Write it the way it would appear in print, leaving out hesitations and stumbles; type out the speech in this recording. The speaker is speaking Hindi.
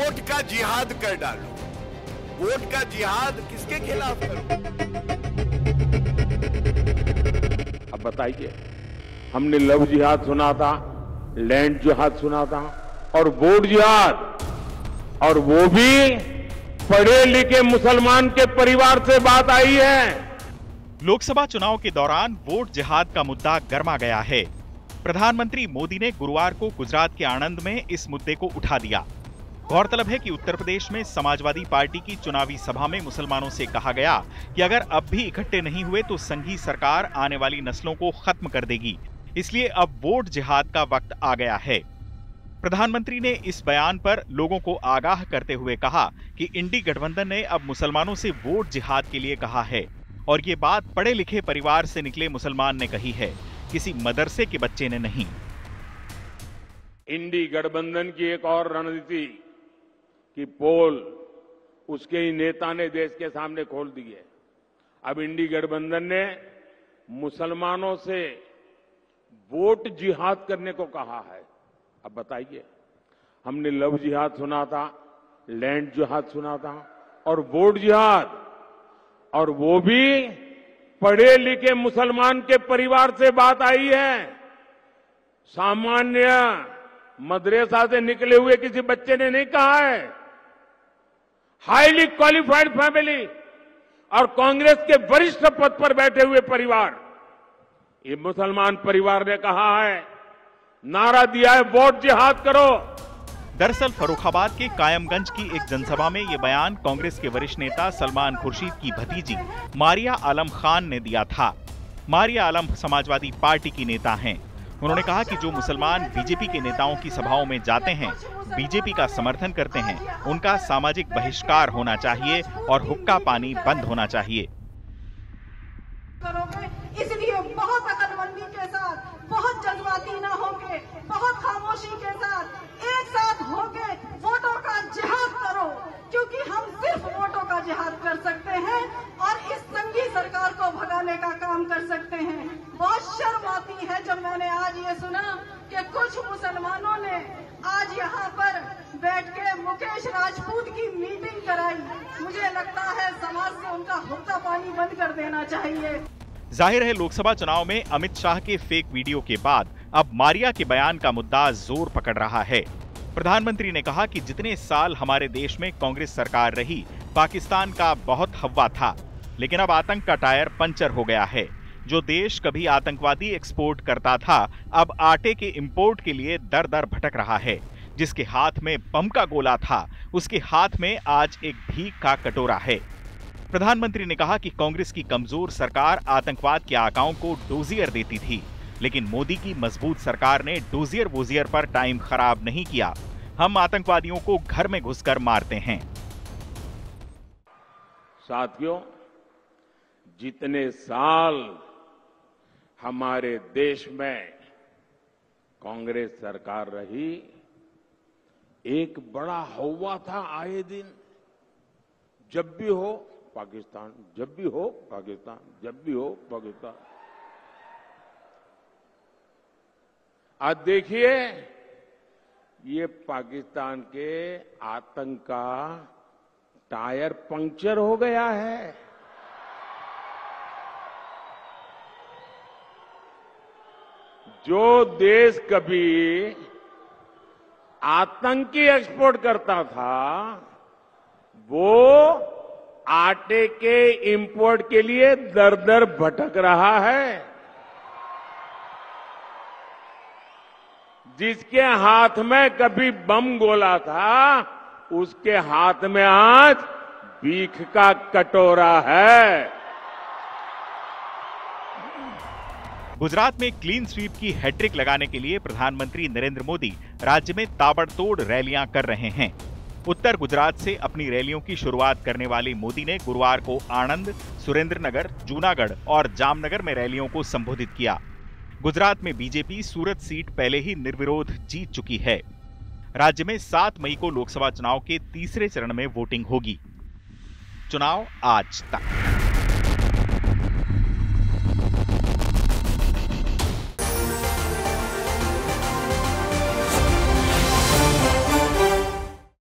वोट का जिहाद कर डालो। वोट का जिहाद किसके खिलाफ करो? अब बताइए, हमने लव जिहाद सुना था, लैंड जिहाद सुना था और वोट जिहाद, और वो भी पढ़े लिखे मुसलमान के परिवार से बात आई है। लोकसभा चुनाव के दौरान वोट जिहाद का मुद्दा गर्मा गया है। प्रधानमंत्री मोदी ने गुरुवार को गुजरात के आणंद में इस मुद्दे को उठा दिया। गौरतलब है कि उत्तर प्रदेश में समाजवादी पार्टी की चुनावी सभा में मुसलमानों से कहा गया कि अगर अब भी इकट्ठे नहीं हुए तो संघी सरकार आने वाली नस्लों को खत्म कर देगी, इसलिए अब वोट जिहाद का वक्त आ गया है। प्रधानमंत्री ने इस बयान पर लोगों को आगाह करते हुए कहा कि इंडी गठबंधन ने अब मुसलमानों से वोट जिहाद के लिए कहा है, और ये बात पढ़े लिखे परिवार से निकले मुसलमान ने कही है, किसी मदरसे के बच्चे ने नहीं। इंडी गठबंधन की एक और रणनीति की पोल उसके ही नेता ने देश के सामने खोल दी है। अब इंडी गठबंधन ने मुसलमानों से वोट जिहाद करने को कहा है। अब बताइए, हमने लव जिहाद सुना था, लैंड जिहाद सुना था और वोट जिहाद, और वो भी पढ़े लिखे मुसलमान के परिवार से बात आई है। सामान्य मदरसा से निकले हुए किसी बच्चे ने नहीं कहा है। हाईली क्वालिफाइड फैमिली और कांग्रेस के वरिष्ठ पद पर बैठे हुए परिवार, ये मुसलमान परिवार ने कहा है, नारा दिया है, वोट जिहाद करो। दरअसल फर्रुखाबाद के कायमगंज की एक जनसभा में ये बयान कांग्रेस के वरिष्ठ नेता सलमान खुर्शीद की भतीजी मारिया आलम खान ने दिया था। मारिया आलम समाजवादी पार्टी की नेता हैं। उन्होंने कहा कि जो मुसलमान बीजेपी के नेताओं की सभाओं में जाते हैं, बीजेपी का समर्थन करते हैं, उनका सामाजिक बहिष्कार होना चाहिए और हुक्का पानी बंद होना चाहिए। इसलिए बहुत अकलमंदी के साथ, बहुत जज्बाती ना होके, बहुत खामोशी के साथ एक साथ होके वोटों का जिहाद करो, क्योंकि हम सिर्फ वोटों का जिहाद कर सकते हैं और इस संघी सरकार को भगाने का काम कर सकते हैं। बहुत शर्म आती है जब मैंने आज ये सुना कि कुछ मुसलमानों ने आज यहाँ पर बैठ के मुकेश राजपूत की मीटिंग कराई। मुझे लगता है समाज से उनका हुक्का पानी बंद कर देना चाहिए। जाहिर है, लोकसभा चुनाव में अमित शाह के फेक वीडियो के बाद अब मारिया के बयान का मुद्दा जोर पकड़ रहा है। प्रधानमंत्री ने कहा कि जितने साल हमारे देश में कांग्रेस सरकार रही, पाकिस्तान का बहुत हव्वा था, लेकिन अब आतंक का टायर पंचर हो गया है। जो देश कभी आतंकवादी एक्सपोर्ट करता था, अब आटे के इंपोर्ट के लिए दर दर भटक रहा है। जिसके हाथ में बम का गोला था, उसके हाथ में आज एक भीख का कटोरा है। प्रधानमंत्री ने कहा कि कांग्रेस की कमजोर सरकार आतंकवाद के आकाओं को डोजियर देती थी, लेकिन मोदी की मजबूत सरकार ने डोजियर वोजियर पर टाइम खराब नहीं किया। हम आतंकवादियों को घर में घुसकर मारते हैं। साथियों, जितने साल हमारे देश में कांग्रेस सरकार रही, एक बड़ा हौवा था आए दिन, जब भी हो पाकिस्तान, जब भी हो पाकिस्तान, जब भी हो पाकिस्तान। आज देखिए, ये पाकिस्तान के आतंक का टायर पंक्चर हो गया है। जो देश कभी आतंकी एक्सपोर्ट करता था, वो आटे के इंपोर्ट के लिए दर दर भटक रहा है। जिसके हाथ में कभी बम गोला था, उसके हाथ में आज भीख का कटोरा है। गुजरात में क्लीन स्वीप की हैट्रिक लगाने के लिए प्रधानमंत्री नरेंद्र मोदी राज्य में ताबड़तोड़ रैलियां कर रहे हैं। उत्तर गुजरात से अपनी रैलियों की शुरुआत करने वाले मोदी ने गुरुवार को आणंद, सुरेंद्रनगर, जूनागढ़ और जामनगर में रैलियों को संबोधित किया। गुजरात में बीजेपी सूरत सीट पहले ही निर्विरोध जीत चुकी है। राज्य में 7 मई को लोकसभा चुनाव के तीसरे चरण में वोटिंग होगी। चुनाव आज तक।